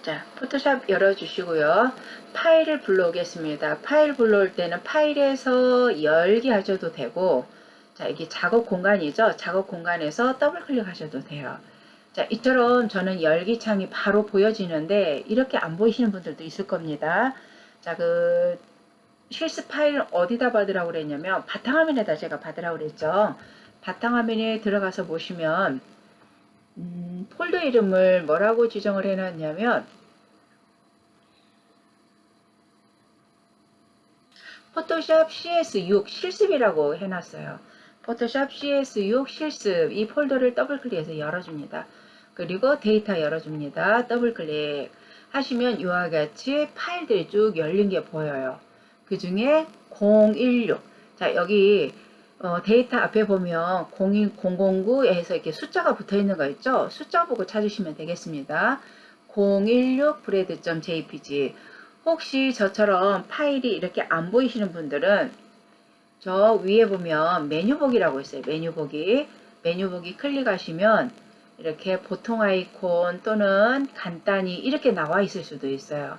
자, 포토샵 열어주시고요. 파일을 불러오겠습니다. 파일 불러올 때는 파일에서 열기 하셔도 되고, 자, 이게 작업 공간이죠. 작업 공간에서 더블 클릭하셔도 돼요. 자, 이처럼 저는 열기 창이 바로 보여지는데 이렇게 안 보이시는 분들도 있을 겁니다. 자, 그 실습 파일을 어디다 받으라고 그랬냐면 바탕화면에다 제가 받으라고 그랬죠. 바탕화면에 들어가서 보시면 폴더 이름을 뭐라고 지정을 해놨냐면 포토샵 CS6 실습이라고 해놨어요. 포토샵 CS6 실습 이 폴더를 더블 클릭해서 열어줍니다. 그리고 데이터 열어줍니다. 더블 클릭 하시면 이와 같이 파일들이 쭉 열린 게 보여요. 그 중에 016 자 여기 데이터 앞에 보면 01009에서 이렇게 숫자가 붙어 있는 거 있죠? 숫자 보고 찾으시면 되겠습니다. 016 브레드.jpg 혹시 저처럼 파일이 이렇게 안 보이시는 분들은 저 위에 보면 메뉴 보기라고 있어요. 메뉴 보기. 메뉴 보기 클릭하시면 이렇게 보통 아이콘 또는 간단히 이렇게 나와 있을 수도 있어요.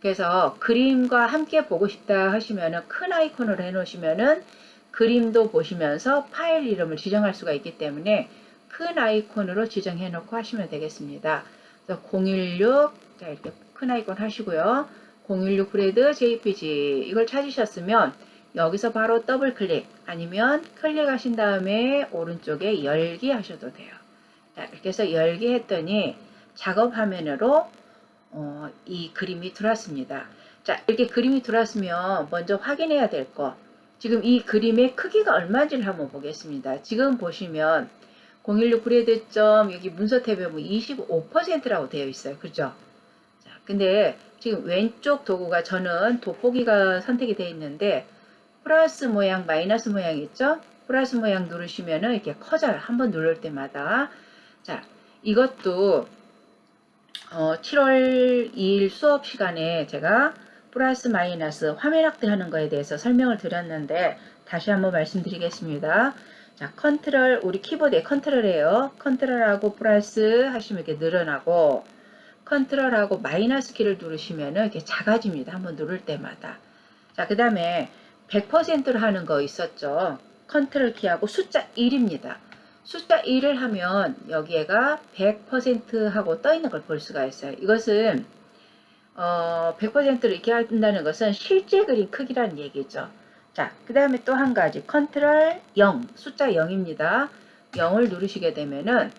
그래서 그림과 함께 보고 싶다 하시면은 큰 아이콘으로 해 놓으시면은 그림도 보시면서 파일 이름을 지정할 수가 있기 때문에 큰 아이콘으로 지정해 놓고 하시면 되겠습니다. 그래서 016 자 이렇게 큰 아이콘 하시고요. 016 브레드 JPG 이걸 찾으셨으면 여기서 바로 더블 클릭 아니면 클릭하신 다음에 오른쪽에 열기 하셔도 돼요. 자, 이렇게 해서 열기 했더니 작업 화면으로 이 그림이 들어왔습니다. 자, 이렇게 그림이 들어왔으면 먼저 확인해야 될 거. 지금 이 그림의 크기가 얼마인지를 한번 보겠습니다. 지금 보시면 016 브레드 점 여기 문서 탭에 보면 25%라고 되어 있어요. 그죠? 자, 근데 지금 왼쪽 도구가 저는 돋보기가 선택이 되어 있는데 플러스 모양, 마이너스 모양 있죠? 플러스 모양 누르시면은 이렇게 커져요. 한번 누를 때마다. 자, 이것도 7월 2일 수업 시간에 제가 플러스 마이너스 화면 확대하는 거에 대해서 설명을 드렸는데 다시 한번 말씀드리겠습니다. 자, 컨트롤 우리 키보드에 컨트롤이에요. 컨트롤하고 플러스 하시면 이렇게 늘어나고 컨트롤하고 마이너스 키를 누르시면은 이렇게 작아집니다. 한번 누를 때마다. 자, 그 다음에 100%로 하는 거 있었죠. 컨트롤 키하고 숫자 1입니다. 숫자 1을 하면 여기에가 100% 하고 떠 있는 걸 볼 수가 있어요. 이것은 100%로 이렇게 한다는 것은 실제 그림 크기라는 얘기죠. 자, 그 다음에 또 한 가지 컨트롤 0 숫자 0입니다. 0을 누르시게 되면은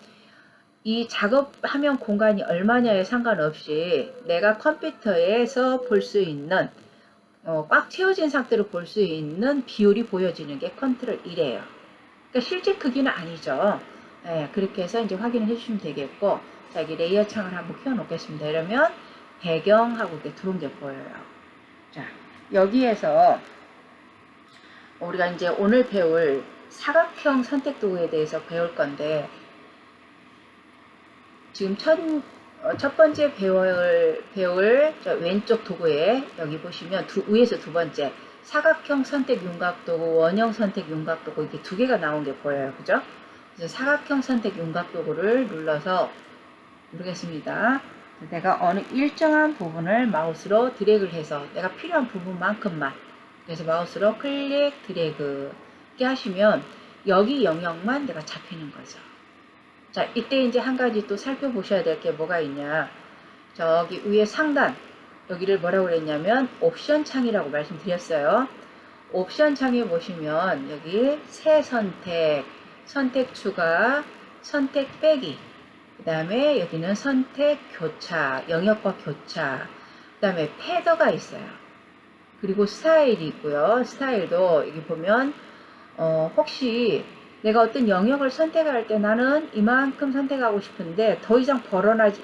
이 작업하면 공간이 얼마냐에 상관없이 내가 컴퓨터에서 볼 수 있는 꽉 채워진 상태로 볼 수 있는 비율이 보여지는 게 컨트롤 1이에요. 그러니까 실제 크기는 아니죠. 네, 그렇게 해서 이제 확인을 해주시면 되겠고, 자, 여기 레이어 창을 한번 키워 놓겠습니다. 이러면 배경하고 이렇게 들어온 게 보여요. 자, 여기에서 우리가 이제 오늘 배울 사각형 선택 도구에 대해서 배울 건데, 지금 첫 번째 배울 왼쪽 도구에 여기 보시면 위에서 두 번째 사각형 선택 윤곽도구, 원형 선택 윤곽도구 이렇게 두 개가 나온 게 보여요. 그죠? 그래서 사각형 선택 윤곽도구를 누르겠습니다. 내가 어느 일정한 부분을 마우스로 드래그를 해서 내가 필요한 부분만큼만 그래서 마우스로 클릭 드래그 이렇게 하시면 여기 영역만 내가 잡히는 거죠. 자, 이때 이제 한 가지 또 살펴보셔야 될 게 뭐가 있냐. 저기 위에 상단, 여기를 뭐라고 그랬냐면 옵션 창이라고 말씀드렸어요. 옵션 창에 보시면 여기 새 선택, 선택 추가, 선택 빼기, 그 다음에 여기는 선택 교차, 영역과 교차, 그 다음에 패더가 있어요. 그리고 스타일이 있고요. 스타일도 여기 보면 혹시 내가 어떤 영역을 선택할 때 나는 이만큼 선택하고 싶은데 더 이상 벌어나지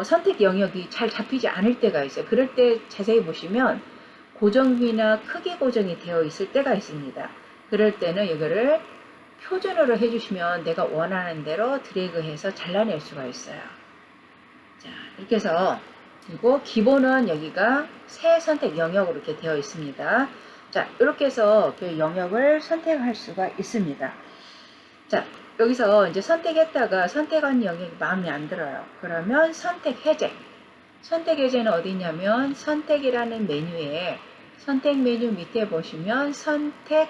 선택 영역이 잘 잡히지 않을 때가 있어요. 그럴 때 자세히 보시면 고정비나 크기 고정이 되어 있을 때가 있습니다. 그럴 때는 이거를 표준으로 해주시면 내가 원하는 대로 드래그해서 잘라낼 수가 있어요. 자, 이렇게 해서 그리고 기본은 여기가 새 선택 영역으로 이렇게 되어 있습니다. 자, 이렇게 해서 그 영역을 선택할 수가 있습니다. 자, 여기서 이제 선택했다가 선택한 영역이 마음에 안 들어요. 그러면 선택 해제. 선택 해제는 어디 있냐면 선택이라는 메뉴에 선택 메뉴 밑에 보시면 선택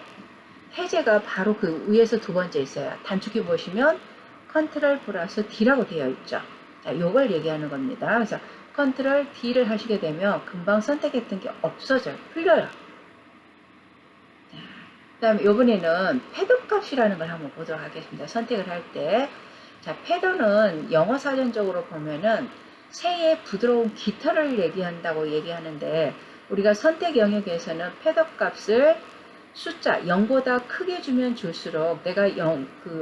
해제가 바로 그 위에서 두 번째 있어요. 단축키 보시면 컨트롤 플러스 D라고 되어 있죠. 자, 요걸 얘기하는 겁니다. 그래서 컨트롤 D를 하시게 되면 금방 선택했던 게 없어져요. 풀려요. 그 다음에 요번에는 패드 값이라는 걸 한번 보도록 하겠습니다. 선택을 할 때. 자, 패드는 영어 사전적으로 보면은 새의 부드러운 깃털을 얘기한다고 얘기하는데 우리가 선택 영역에서는 패드 값을 숫자 0보다 크게 주면 줄수록 내가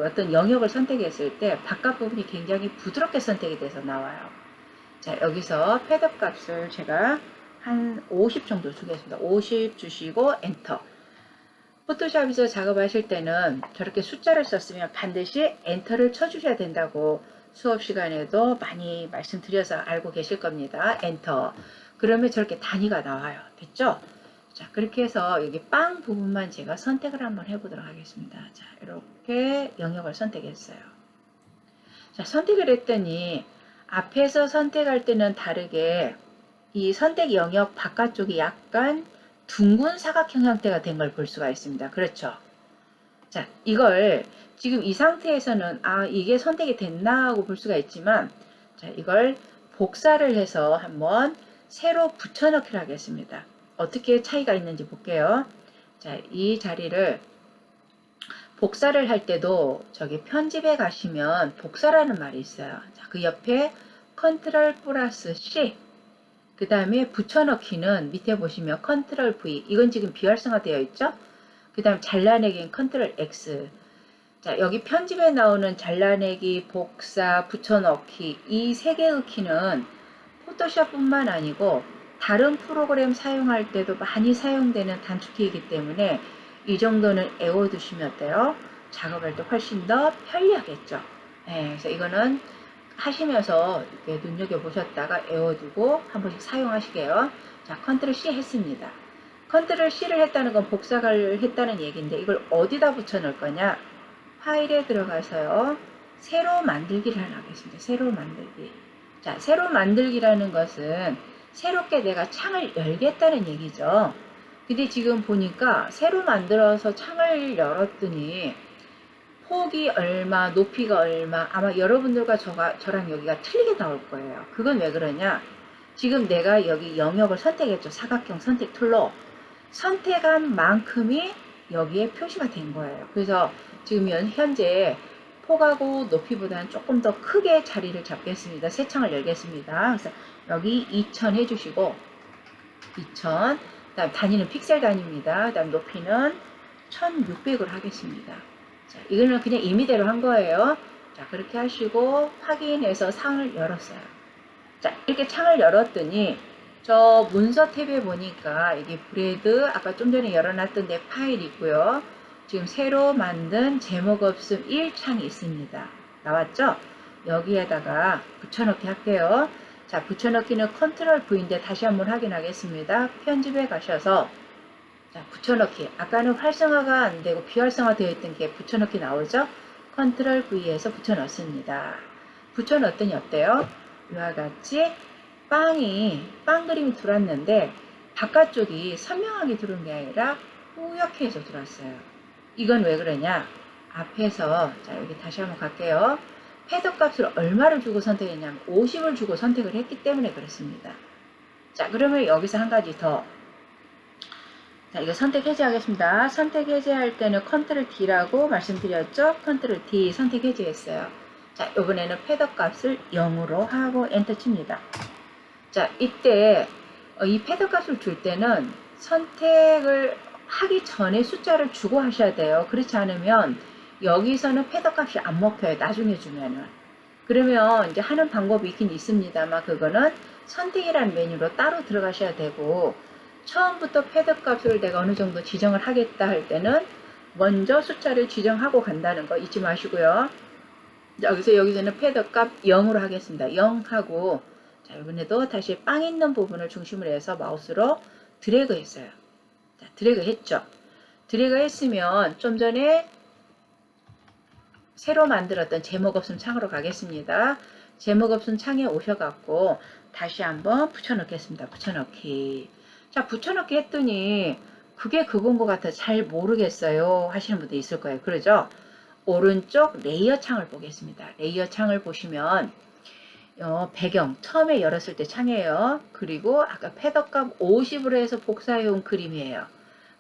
어떤 영역을 선택했을 때 바깥 부분이 굉장히 부드럽게 선택이 돼서 나와요. 자, 여기서 패드 값을 제가 한 50 정도 주겠습니다. 50 주시고 엔터. 포토샵에서 작업하실 때는 저렇게 숫자를 썼으면 반드시 엔터를 쳐주셔야 된다고 수업 시간에도 많이 말씀드려서 알고 계실 겁니다. 엔터. 그러면 저렇게 단위가 나와요. 됐죠? 자, 그렇게 해서 여기 빵 부분만 제가 선택을 한번 해보도록 하겠습니다. 자, 이렇게 영역을 선택했어요. 자, 선택을 했더니 앞에서 선택할 때는 다르게 이 선택 영역 바깥쪽이 약간 둥근 사각형 형태가 된 걸 볼 수가 있습니다. 그렇죠? 자, 이걸 지금 이 상태에서는 이게 선택이 됐나 하고 볼 수가 있지만 자, 이걸 복사를 해서 한번 새로 붙여넣기를 하겠습니다. 어떻게 차이가 있는지 볼게요. 자, 이 자리를 복사를 할 때도 저기 편집에 가시면 복사라는 말이 있어요. 자, 그 옆에 컨트롤 플러스 C 그 다음에 붙여넣기는 밑에 보시면 컨트롤 V 이건 지금 비활성화 되어 있죠. 그 다음 잘라내기는 컨트롤 X. 자, 여기 편집에 나오는 잘라내기, 복사, 붙여넣기 이 세 개의 키는 포토샵뿐만 아니고 다른 프로그램 사용할 때도 많이 사용되는 단축키이기 때문에 이 정도는 외워두시면 어때요? 작업할 때 훨씬 더 편리하겠죠. 네, 그래서 이거는 하시면서 이렇게 눈여겨보셨다가 외워두고 한 번씩 사용하시게요. 자, 컨트롤 C 했습니다. 컨트롤 C를 했다는 건 복사를 했다는 얘기인데 이걸 어디다 붙여넣을 거냐? 파일에 들어가서요. 새로 만들기를 하겠습니다. 새로 만들기. 자, 새로 만들기라는 것은 새롭게 내가 창을 열겠다는 얘기죠. 근데 지금 보니까 새로 만들어서 창을 열었더니 폭이 얼마, 높이가 얼마, 아마 여러분들과 저랑 여기가 틀리게 나올 거예요. 그건 왜 그러냐? 지금 내가 여기 영역을 선택했죠. 사각형 선택 툴로. 선택한 만큼이 여기에 표시가 된 거예요. 그래서 지금 현재 폭하고 높이보다는 조금 더 크게 자리를 잡겠습니다. 새 창을 열겠습니다. 그래서 여기 2000 해주시고 2000, 그다음 단위는 픽셀 단위입니다. 그다음 높이는 1600으로 하겠습니다. 자, 이거는 그냥 임의대로 한 거예요. 자, 그렇게 하시고 확인해서 창을 열었어요. 자, 이렇게 창을 열었더니 저 문서 탭에 보니까 이게 브레드 아까 좀 전에 열어놨던 내 파일이 있고요. 지금 새로 만든 제목 없음 1창이 있습니다. 나왔죠? 여기에다가 붙여넣기 할게요. 자, 붙여넣기는 컨트롤 V인데 다시 한번 확인하겠습니다. 편집에 가셔서 자, 붙여넣기. 아까는 활성화가 안 되고 비활성화 되어 있던 게 붙여넣기 나오죠? 컨트롤 V에서 붙여넣습니다. 붙여넣었더니 어때요? 이와 같이 빵 그림이 들어왔는데 바깥쪽이 선명하게 들어온 게 아니라 뿌옇게 해서 들어왔어요. 이건 왜 그러냐? 앞에서 자, 여기 다시 한번 갈게요. 패드 값을 얼마를 주고 선택했냐면 50을 주고 선택을 했기 때문에 그렇습니다. 자, 그러면 여기서 한 가지 더. 자, 이거 선택 해제하겠습니다. 선택 해제할 때는 컨트롤 D라고 말씀드렸죠? 컨트롤 D 선택 해제했어요. 자, 이번에는 패드 값을 0으로 하고 엔터 칩니다. 자, 이때 이 패드 값을 줄 때는 선택을 하기 전에 숫자를 주고 하셔야 돼요. 그렇지 않으면 여기서는 패드 값이 안 먹혀요. 나중에 주면은. 그러면 이제 하는 방법이 있긴 있습니다만 그거는 선택이라는 메뉴로 따로 들어가셔야 되고 처음부터 패드 값을 내가 어느 정도 지정을 하겠다 할 때는 먼저 숫자를 지정하고 간다는 거 잊지 마시고요. 자, 여기서는 패드 값 0으로 하겠습니다. 0 하고 자, 이번에도 다시 빵 있는 부분을 중심으로 해서 마우스로 드래그 했어요. 자, 드래그 했죠. 드래그 했으면 좀 전에 새로 만들었던 제목 없음 창으로 가겠습니다. 제목 없음 창에 오셔갖고 다시 한번 붙여넣겠습니다. 붙여넣기. 자, 붙여넣기 했더니 그게 그건 것 같아 잘 모르겠어요 하시는 분도 있을 거예요. 그러죠? 오른쪽 레이어 창을 보겠습니다. 레이어 창을 보시면 배경 처음에 열었을 때 창이에요. 그리고 아까 패더값 50으로 해서 복사해온 그림이에요.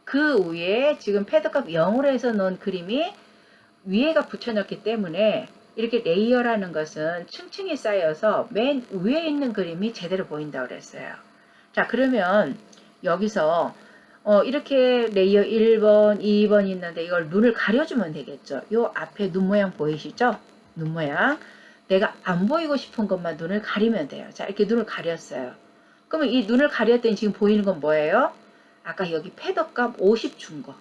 그 위에 지금 패더값 0으로 해서 놓은 그림이 위에가 붙여놨기 때문에 이렇게 레이어라는 것은 층층이 쌓여서 맨 위에 있는 그림이 제대로 보인다고 그랬어요. 자, 그러면 여기서 이렇게 레이어 1번, 2번 있는데 이걸 눈을 가려주면 되겠죠. 요 앞에 눈 모양 보이시죠? 눈 모양. 내가 안 보이고 싶은 것만 눈을 가리면 돼요. 자, 이렇게 눈을 가렸어요. 그러면 이 눈을 가렸더니 지금 보이는 건 뭐예요? 아까 여기 패더값 50 준 거.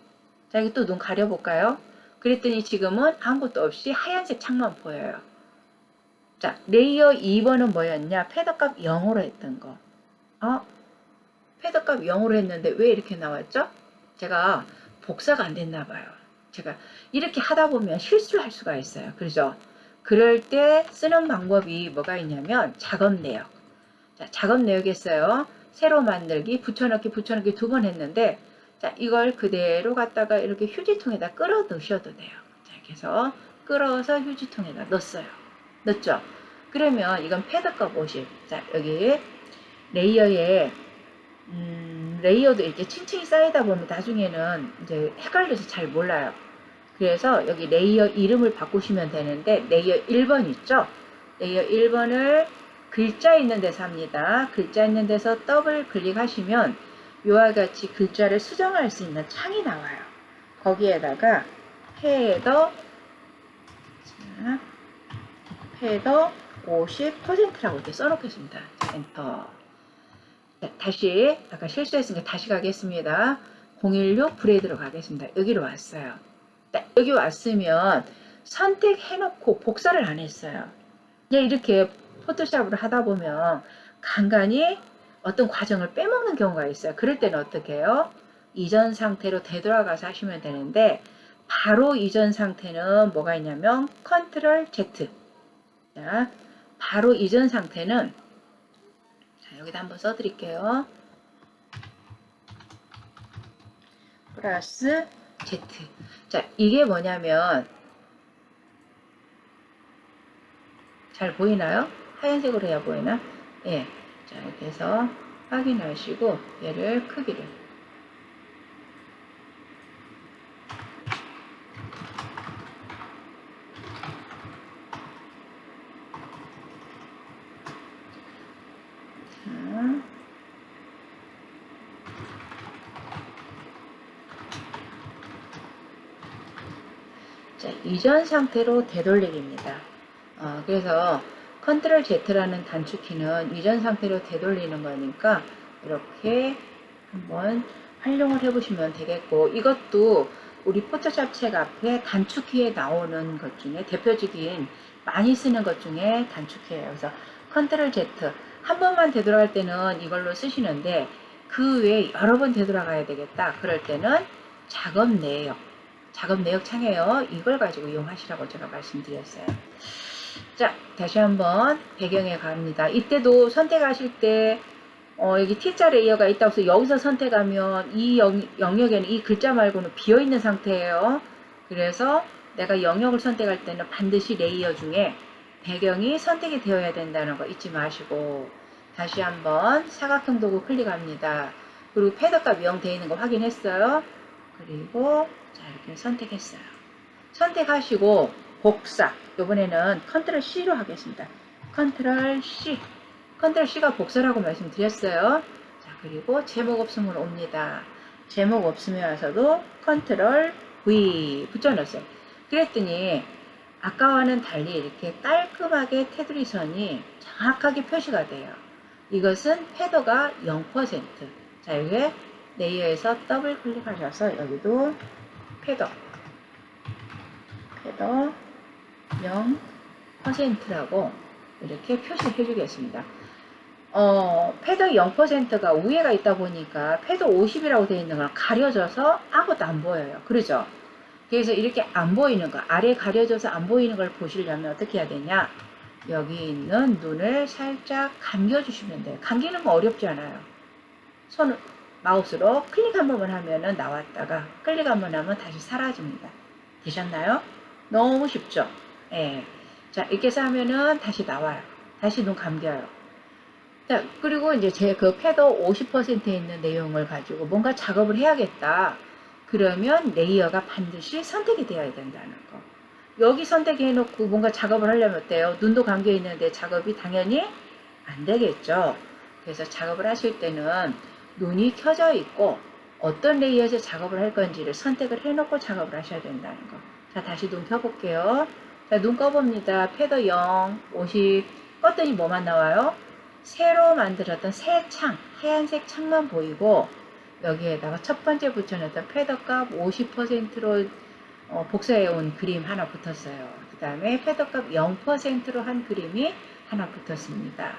자, 여기 또 눈 가려볼까요? 그랬더니 지금은 아무것도 없이 하얀색 창만 보여요. 자, 레이어 2번은 뭐였냐? 패더값 0으로 했던 거. 패더값 0으로 했는데 왜 이렇게 나왔죠? 제가 복사가 안 됐나 봐요. 제가 이렇게 하다 보면 실수를 할 수가 있어요. 그죠? 그럴 때 쓰는 방법이 뭐가 있냐면 작업 내역. 자, 작업 내역했어요. 새로 만들기, 붙여넣기, 붙여넣기 2번 했는데 자, 이걸 그대로 갖다가 이렇게 휴지통에다 끌어 넣으셔도 돼요. 자, 이렇게 해서 끌어서 휴지통에다 넣었어요. 넣었죠? 그러면 이건 패드값 50. 자, 여기 레이어에 레이어도 이렇게 층층이 쌓이다 보면 나중에는 이제 헷갈려서 잘 몰라요. 그래서 여기 레이어 이름을 바꾸시면 되는데 레이어 1번 있죠? 레이어 1번을 글자 있는 데서 합니다. 글자 있는 데서 더블 클릭하시면 이와 같이 글자를 수정할 수 있는 창이 나와요. 거기에다가 헤더 50%라고 이렇게 써놓겠습니다. 엔터. 자, 다시 아까 실수했으니까 다시 가겠습니다. 016 브레이드로 가겠습니다. 여기로 왔어요. 자, 여기 왔으면 선택해놓고 복사를 안 했어요. 그냥 이렇게 포토샵을 하다 보면 간간히 어떤 과정을 빼먹는 경우가 있어요. 그럴 때는 어떻게 해요? 이전 상태로 되돌아가서 하시면 되는데 바로 이전 상태는 뭐가 있냐면 컨트롤 Z. 자, 바로 이전 상태는 자, 여기다 한번 써드릴게요. 플러스 Z. 자, 이게 뭐냐면 잘 보이나요? 하얀색으로 해야 보이나? 예. 자, 이렇게 해서 확인하시고 얘를 크기를 자, 이전 상태로 되돌리기입니다. 그래서 컨트롤 Z라는 단축키는 이전 상태로 되돌리는 거니까 이렇게 한번 활용을 해보시면 되겠고 이것도 우리 포토샵 책 앞에 단축키에 나오는 것 중에 대표적인 많이 쓰는 것 중에 단축키예요. 그래서 컨트롤 Z 한 번만 되돌아갈 때는 이걸로 쓰시는데 그 외에 여러 번 되돌아가야 되겠다. 그럴 때는 작업 내역 창이에요. 이걸 가지고 이용하시라고 제가 말씀드렸어요. 자, 다시 한번 배경에 갑니다. 이때도 선택하실 때 여기 T자 레이어가 있다고 해서 여기서 선택하면 이 영역에는 이 글자 말고는 비어있는 상태예요. 그래서 내가 영역을 선택할 때는 반드시 레이어 중에 배경이 선택이 되어야 된다는 거 잊지 마시고 다시 한번 사각형 도구 클릭합니다. 그리고 패드값 0 되어 있는 거 확인했어요. 그리고 자, 이렇게 선택했어요. 선택하시고 복사. 이번에는 컨트롤 C로 하겠습니다. 컨트롤 C. 컨트롤 C가 복사라고 말씀드렸어요. 자, 그리고 제목 없으면 옵니다. 제목 없으면서도 컨트롤 V 붙여넣었어요. 그랬더니 아까와는 달리 이렇게 깔끔하게 테두리 선이 정확하게 표시가 돼요. 이것은 헤더가 0%. 자, 여기에 레이어에서 더블 클릭하셔서 여기도 패더 0%라고 이렇게 표시해 주겠습니다. 패더 0%가 위에가 있다 보니까 패더 50이라고 되어 있는 걸 가려져서 아무것도 안 보여요. 그러죠? 그래서 이렇게 안 보이는 거, 아래 가려져서 안 보이는 걸 보시려면 어떻게 해야 되냐? 여기 있는 눈을 살짝 감겨주시면 돼요. 감기는 거 어렵지 않아요. 손 마우스로 클릭 한 번만 하면은 나왔다가 클릭 한 번 하면 다시 사라집니다. 되셨나요? 너무 쉽죠? 예. 자, 이렇게 해서 하면은 다시 나와요. 다시 눈 감겨요. 자, 그리고 이제 제 그 패더 50%에 있는 내용을 가지고 뭔가 작업을 해야겠다. 그러면 레이어가 반드시 선택이 되어야 된다는 거. 여기 선택해놓고 뭔가 작업을 하려면 어때요? 눈도 감겨 있는데 작업이 당연히 안 되겠죠. 그래서 작업을 하실 때는 눈이 켜져 있고 어떤 레이어에서 작업을 할 건지를 선택을 해놓고 작업을 하셔야 된다는 거. 자, 다시 눈 켜볼게요. 자, 눈 꺼봅니다. 패더 0, 50. 껐더니 뭐만 나와요? 새로 만들었던 새 창, 하얀색 창만 보이고 여기에다가 첫 번째 붙여놨던 패더값 50%로 복사해온 그림 하나 붙었어요. 그 다음에 패더값 0%로 한 그림이 하나 붙었습니다.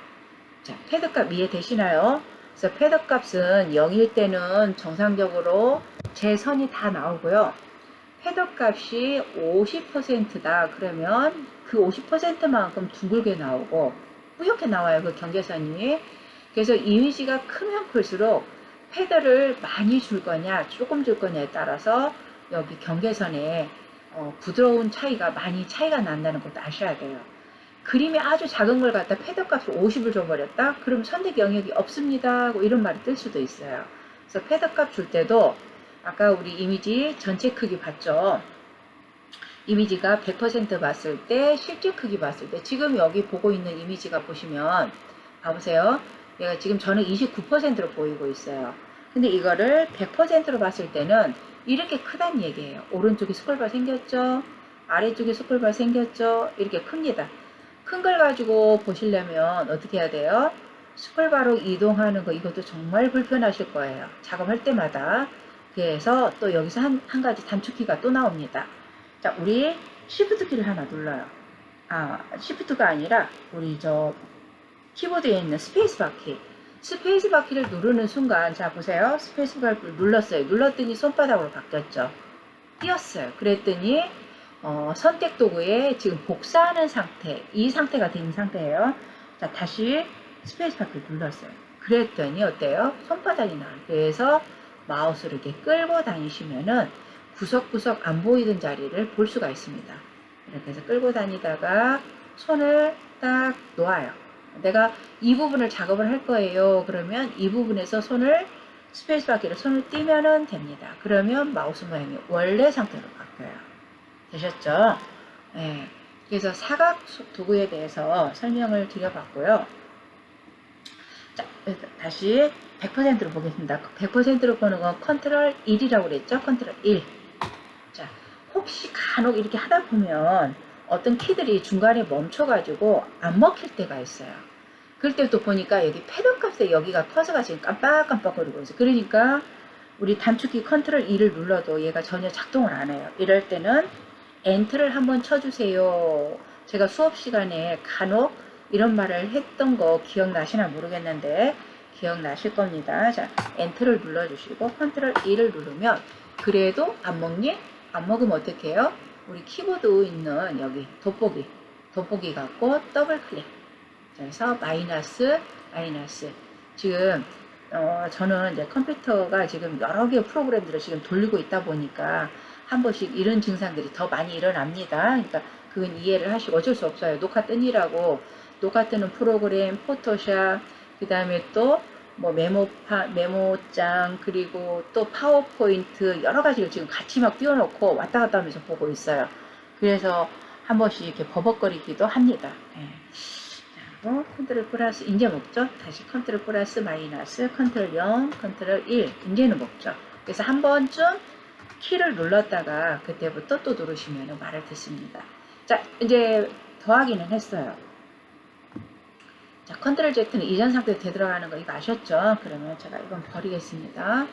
자, 패드값 이해되시나요? 그래서 패드값은 0일 때는 정상적으로 제 선이 다 나오고요. 패드값이 50%다 그러면 그 50%만큼 둥글게 나오고 뿌옇게 나와요. 그 경계선이. 그래서 이미지가 크면 클수록 패드를 많이 줄 거냐 조금 줄 거냐에 따라서 여기 경계선에 부드러운 차이가 많이 차이가 난다는 것도 아셔야 돼요. 그림이 아주 작은 걸 갖다 패드값을 50을 줘버렸다? 그럼 선택 영역이 없습니다. 이런 말이 뜰 수도 있어요. 그래서 패드값 줄 때도 아까 우리 이미지 전체 크기 봤죠? 이미지가 100% 봤을 때 실제 크기 봤을 때 지금 여기 보고 있는 이미지가 보시면 봐보세요. 얘가 지금 저는 29%로 보이고 있어요. 근데 이거를 100%로 봤을 때는 이렇게 크단 얘기예요. 오른쪽에 스크롤바 생겼죠? 아래쪽에 스크롤바 생겼죠? 이렇게 큽니다. 큰 걸 가지고 보시려면 어떻게 해야 돼요? 스크롤바로 이동하는 거 이것도 정말 불편하실 거예요. 작업할 때마다. 그래서 또 여기서 한 가지 단축키가 또 나옵니다. 자, 우리 Shift 키를 하나 눌러요. Shift가 아니라 우리 저 키보드에 있는 스페이스바 키. 스페이스바 키를 누르는 순간 자 보세요. 스페이스바를 눌렀어요. 눌렀더니 손바닥으로 바뀌었죠. 띄었어요. 그랬더니 선택 도구에 지금 복사하는 상태, 이 상태가 된 상태예요. 자, 다시 스페이스바 키를 눌렀어요. 그랬더니 어때요? 손바닥이 나와요. 그래서 마우스를 이렇게 끌고 다니시면은 구석구석 안 보이던 자리를 볼 수가 있습니다. 이렇게 해서 끌고 다니다가 손을 딱 놓아요. 내가 이 부분을 작업을 할 거예요. 그러면 이 부분에서 손을 스페이스바 키를 손을 띄면은 됩니다. 그러면 마우스 모양이 원래 상태로 바뀌어요. 되셨죠? 네. 그래서 사각 도구에 대해서 설명을 드려봤고요. 자, 다시 100%로 보겠습니다. 100%로 보는 건 컨트롤 1이라고 그랬죠? 컨트롤 1. 자, 혹시 간혹 이렇게 하다 보면 어떤 키들이 중간에 멈춰가지고 안 먹힐 때가 있어요. 그럴 때 또 보니까 여기 패드 값에 여기가 커서가 지금 깜빡깜빡거리고 있어요. 그러니까 우리 단축키 컨트롤 2를 눌러도 얘가 전혀 작동을 안 해요. 이럴 때는 엔터를 한번 쳐주세요. 제가 수업 시간에 간혹 이런 말을 했던 거 기억나시나 모르겠는데 기억나실 겁니다. 자, 엔터를 눌러주시고 컨트롤 2를 누르면 그래도 안 먹니? 안 먹으면 어떻게 해요? 우리 키보드 있는 여기 돋보기 갖고 더블 클릭. 그래서 마이너스 지금 저는 이제 컴퓨터가 지금 여러 개의 프로그램들을 지금 돌리고 있다 보니까 한 번씩 이런 증상들이 더 많이 일어납니다. 그러니까 그건 이해를 하시고 어쩔 수 없어요. 녹화 뜨니라고 녹화 뜨는 프로그램, 포토샵, 그 다음에 또 뭐 메모장, 그리고 또 파워포인트 여러 가지를 지금 같이 막 띄워놓고 왔다 갔다 하면서 보고 있어요. 그래서 한 번씩 이렇게 버벅거리기도 합니다. 네. 컨트롤 플러스 이제 먹죠. 다시 컨트롤 플러스 마이너스 컨트롤 0 컨트롤 1 이제는 먹죠. 그래서 한 번쯤 키를 눌렀다가 그때부터 또 누르시면 말을 듣습니다. 자, 이제 더하기는 했어요. 자, 컨트롤 Z는 이전 상태로 되돌아가는 거 이거 아셨죠? 그러면 제가 이건 버리겠습니다. 자,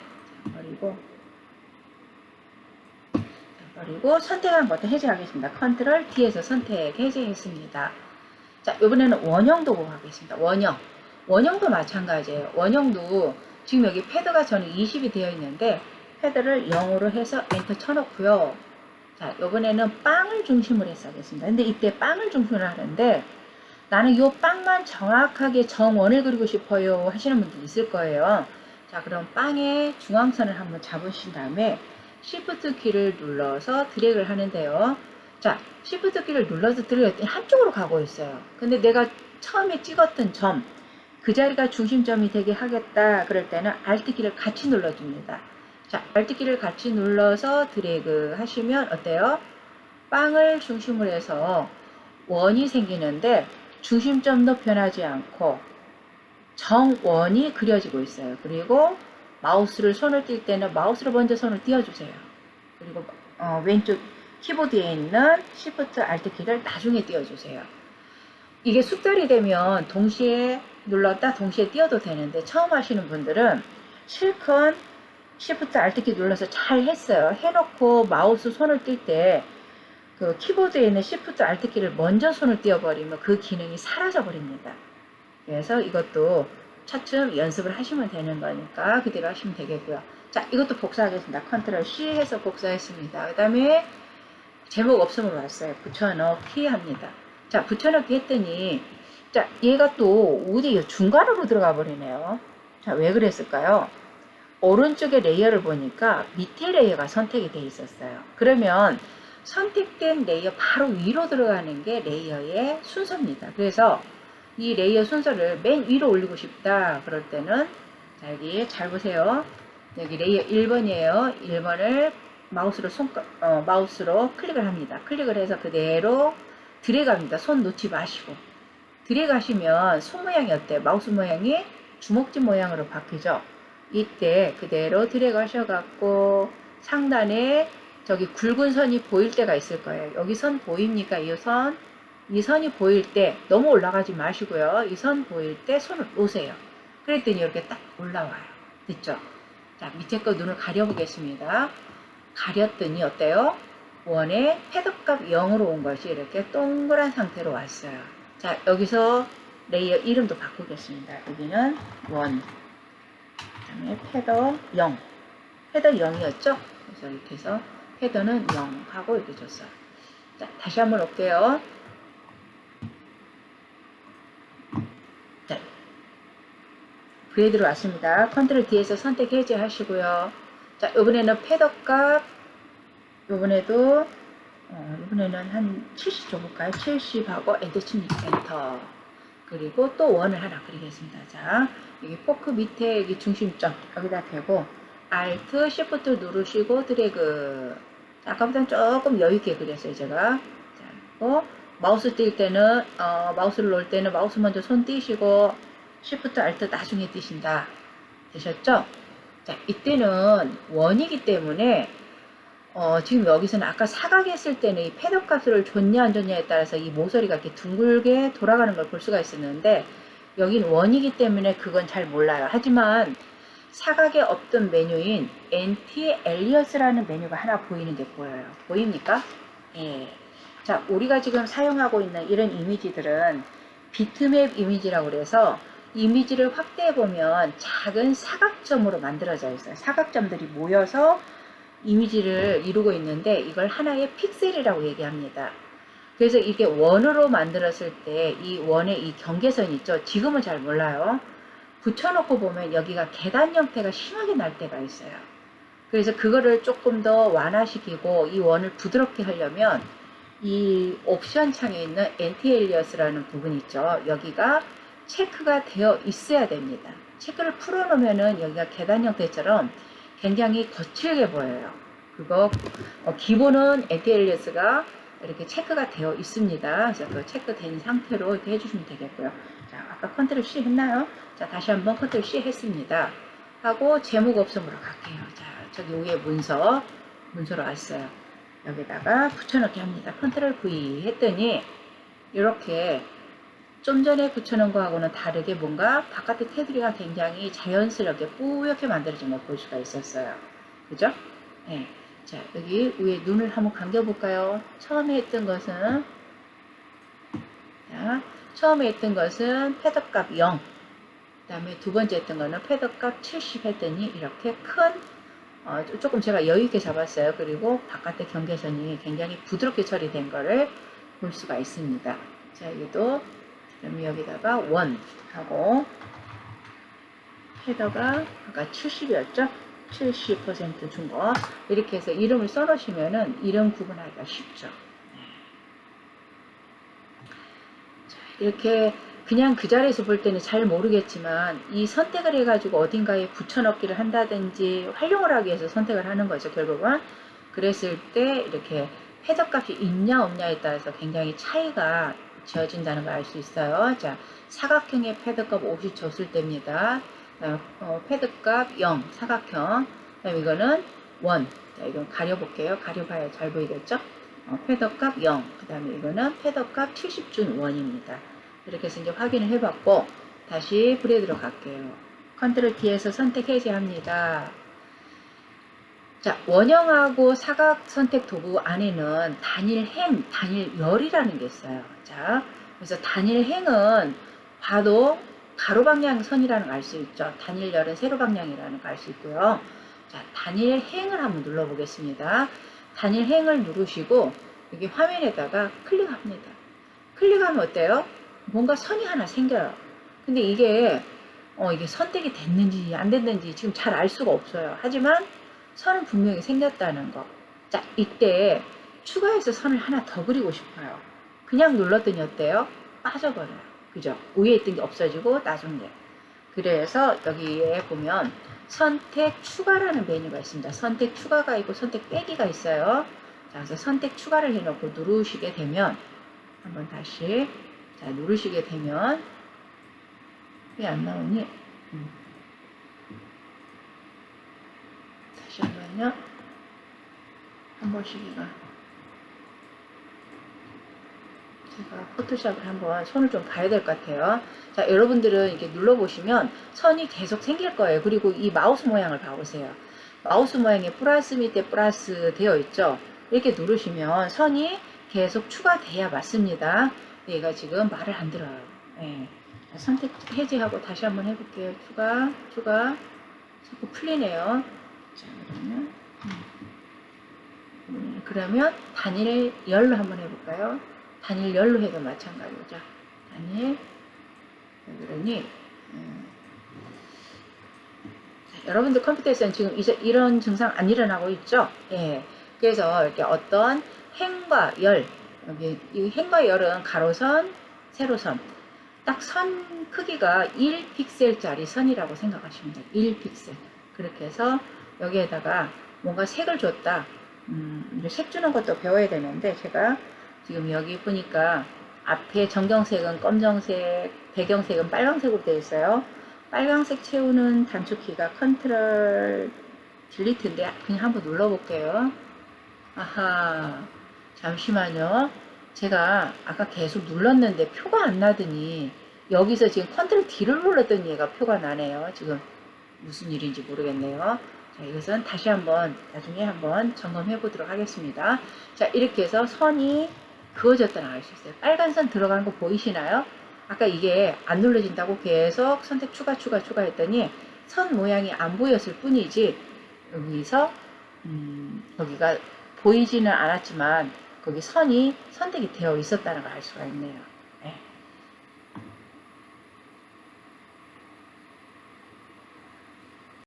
버리고 선택한 것도 해제하겠습니다. 컨트롤 D에서 선택 해제했습니다. 자, 이번에는 원형 도구 가겠습니다. 원형도 마찬가지예요. 원형도 지금 여기 패드가 저는 20이 되어 있는데 패드를 0으로 해서 엔터 쳐놓고요. 자, 이번에는 빵을 중심으로 해서 하겠습니다. 근데 이때 빵을 중심으로 하는데 나는 요 빵만 정확하게 정원을 그리고 싶어요 하시는 분들 있을 거예요. 자, 그럼 빵의 중앙선을 한번 잡으신 다음에 Shift 키를 눌러서 드래그를 하는데요. 자, Shift 키를 눌러서 드래그했더니 한쪽으로 가고 있어요. 근데 내가 처음에 찍었던 점, 그 자리가 중심점이 되게 하겠다 그럴 때는 Alt 키를 같이 눌러줍니다. 자, Alt 키를 같이 눌러서 드래그 하시면 어때요? 빵을 중심으로 해서 원이 생기는데 중심점도 변하지 않고 정원이 그려지고 있어요. 그리고 마우스를 손을 띌 때는 마우스로 먼저 손을 띄워주세요. 그리고 왼쪽 키보드에 있는 Shift Alt 키를 나중에 띄워주세요. 이게 숫자리 되면 동시에 눌렀다 동시에 띄워도 되는데 처음 하시는 분들은 실컷 Shift Alt 키 눌러서 잘 했어요. 해놓고 마우스 손을 뜰 때 그 키보드에 있는 Shift Alt 키를 먼저 손을 띄워버리면 그 기능이 사라져 버립니다. 그래서 이것도 차츰 연습을 하시면 되는 거니까 그대로 하시면 되겠고요. 자, 이것도 복사하겠습니다. 컨트롤 C 해서 복사했습니다. 그 다음에 제목 없음으로 왔어요. 붙여넣기 합니다. 자, 붙여넣기 했더니 자, 얘가 또 어디 중간으로 들어가 버리네요. 자, 왜 그랬을까요? 오른쪽에 레이어를 보니까 밑에 레이어가 선택이 되어 있었어요. 그러면 선택된 레이어 바로 위로 들어가는 게 레이어의 순서입니다. 그래서 이 레이어 순서를 맨 위로 올리고 싶다 그럴 때는 자, 여기 잘 보세요. 여기 레이어 1번이에요. 1번을 마우스로 클릭을 합니다. 클릭을 해서 그대로 드래그 합니다. 손 놓지 마시고 드래그 하시면 손 모양이 어때요? 마우스 모양이 주먹집 모양으로 바뀌죠. 이때 그대로 드래그 하셔갖고 상단에 저기 굵은 선이 보일 때가 있을 거예요. 여기 선 보입니까? 이 선이 보일 때 너무 올라가지 마시고요. 이 선 보일 때 손을 놓으세요. 그랬더니 이렇게 딱 올라와요. 됐죠? 자, 밑에 거 눈을 가려보겠습니다. 가렸더니 어때요? 원의 패드값 0으로 온 것이 이렇게 동그란 상태로 왔어요. 자, 여기서 레이어 이름도 바꾸겠습니다. 여기는 원, 그 다음에 패더 0. 패더 0이었죠? 그래서 이렇게 해서 패더는 0 하고 이렇게 줬어요. 자, 다시 한번 올게요. 자, 브레이드로 왔습니다. 컨트롤 D에서 선택 해제 하시고요. 자, 이번에는 패더값, 이번에는 한 70 줘볼까요? 70하고 엔터 칩니다. 엔터. 그리고 또 원을 하나 그리겠습니다. 자, 여기 포크 밑에 여기 중심점 여기다 대고 Alt, Shift 누르시고 드래그. 아까보다는 조금 여유있게 그렸어요, 제가. 자, 그리고 마우스 뛸 때는, 마우스를 놓을 때는 마우스 먼저 손 띄시고, Shift, Alt 나중에 띄신다. 되셨죠? 자, 이때는 원이기 때문에, 지금 여기서는 아까 사각 했을 때는 이 패드 값을 줬냐 안 줬냐에 따라서 이 모서리가 이렇게 둥글게 돌아가는 걸 볼 수가 있었는데, 여긴 원이기 때문에 그건 잘 몰라요. 하지만, 사각에 없던 메뉴인 Anti-Alias라는 메뉴가 하나 보이는 게 보여요. 보입니까? 예. 자, 우리가 지금 사용하고 있는 이런 이미지들은 비트맵 이미지라고 그래서 이미지를 확대해 보면 작은 사각점으로 만들어져 있어요. 사각점들이 모여서 이미지를 이루고 있는데 이걸 하나의 픽셀이라고 얘기합니다. 그래서 이게 원으로 만들었을 때 이 원의 이 경계선 있죠? 지금은 잘 몰라요. 붙여놓고 보면 여기가 계단 형태가 심하게 날 때가 있어요. 그래서 그거를 조금 더 완화시키고 이 원을 부드럽게 하려면 이 옵션 창에 있는 Anti-Alias라는 부분 있죠. 여기가 체크가 되어 있어야 됩니다. 체크를 풀어놓으면은 여기가 계단 형태처럼 굉장히 거칠게 보여요. 그거 기본은 Anti-Alias가 이렇게 체크가 되어 있습니다. 그래서 그 체크된 상태로 이렇게 해주시면 되겠고요. 자, 아까 컨트롤 C 했나요? 자, 다시 한번 컨트롤 C 했습니다. 하고 제목 없음으로 갈게요. 자, 저기 위에 문서로 왔어요. 여기다가 붙여넣기 합니다. 컨트롤 V 했더니 이렇게 좀 전에 붙여놓은 거하고는 다르게 뭔가 바깥의 테두리가 굉장히 자연스럽게 뿌옇게 만들어진 걸 볼 수가 있었어요. 그죠? 네. 자, 여기 위에 눈을 한번 감겨볼까요? 처음에 했던 것은 패드값 0, 그 다음에 두 번째 했던 거는 패드값 70 했더니 이렇게 큰 조금 제가 여유있게 잡았어요. 그리고 바깥의 경계선이 굉장히 부드럽게 처리된 거를 볼 수가 있습니다. 자, 여기도 그럼 여기다가 원 하고 헤더가 아까 70이었죠? 70% 준 거. 이렇게 해서 이름을 써놓으시면은 이름 구분하기가 쉽죠. 자, 이렇게 그냥 그 자리에서 볼 때는 잘 모르겠지만 이 선택을 해가지고 어딘가에 붙여넣기를 한다든지 활용을 하기 위해서 선택을 하는 거죠. 결국은. 그랬을 때 이렇게 헤더 값이 있냐 없냐에 따라서 굉장히 차이가 지어진다는 걸 알 수 있어요. 자, 사각형의 패드값 50 줬을 때입니다. 패드값 0, 사각형. 그다음 이거는 1. 자, 이건 가려볼게요. 가려봐야 잘 보이겠죠? 패드값 0. 그 다음에 이거는 패드값 70준 1입니다. 이렇게 해서 이제 확인을 해봤고, 다시 브레드로 갈게요. 컨트롤 D에서 선택 해제합니다. 자, 원형하고 사각 선택 도구 안에는 단일행, 단일열이라는 게 있어요. 자, 그래서 단일행은 봐도 가로 방향 선이라는 걸 알 수 있죠. 단일열은 세로 방향이라는 걸 알 수 있고요. 자, 단일행을 한번 눌러보겠습니다. 단일행을 누르시고 여기 화면에다가 클릭합니다. 클릭하면 어때요? 뭔가 선이 하나 생겨요. 근데 이게 선택이 됐는지 안 됐는지 지금 잘 알 수가 없어요. 하지만 선은 분명히 생겼다는 거. 자, 이때 추가해서 선을 하나 더 그리고 싶어요. 그냥 눌렀더니 어때요? 빠져버려요. 그죠? 위에 있던 게 없어지고 나중에. 그래서 여기에 보면 선택 추가라는 메뉴가 있습니다. 선택 추가가 있고 선택 빼기가 있어요. 자, 그래서 선택 추가를 해놓고 누르시게 되면 한번 다시 자 누르시게 되면 왜 안 나오니? 다시 한번요. 한 번씩이가 제가 포토샵을 한번 손을 좀 봐야 될 것 같아요. 자, 여러분들은 이렇게 눌러보시면 선이 계속 생길 거예요. 그리고 이 마우스 모양을 봐보세요. 마우스 모양에 플러스 밑에 플러스 되어 있죠. 이렇게 누르시면 선이 계속 추가돼야 맞습니다. 얘가 지금 말을 안 들어요. 네. 선택 해제하고 다시 한번 해볼게요. 추가 자꾸 풀리네요. 자, 그러면 단일 열로 한번 해볼까요? 단일 열로 해도 마찬가지죠. 단일 그러니 여러분들 컴퓨터에서는 지금 이제 이런 증상 안 일어나고 있죠? 예. 그래서 이렇게 어떤 행과 열, 여기 이 행과 열은 가로선, 세로선, 딱 선 크기가 1픽셀짜리 선이라고 생각하시면 돼요. 1픽셀. 그렇게 해서 여기에다가 뭔가 색을 줬다. 이제 색 주는 것도 배워야 되는데 제가 지금 여기 보니까 앞에 정경색은 검정색, 배경색은 빨강색으로 되어 있어요. 빨강색 채우는 단축키가 컨트롤 딜리트인데 그냥 한번 눌러볼게요. 아하, 잠시만요. 제가 아까 계속 눌렀는데 표가 안 나더니 여기서 지금 컨트롤 D를 눌렀더니 얘가 표가 나네요. 지금 무슨 일인지 모르겠네요. 자, 이것은 다시 한번 나중에 한번 점검해 보도록 하겠습니다. 자, 이렇게 해서 선이 그어졌다는 알 수 있어요. 빨간 선 들어가는 거 보이시나요? 아까 이게 안 눌러진다고 계속 선택 추가 했더니 선 모양이 안 보였을 뿐이지 여기서 거기가 보이지는 않았지만 거기 선이 선택이 되어 있었다는 걸 알 수가 있네요.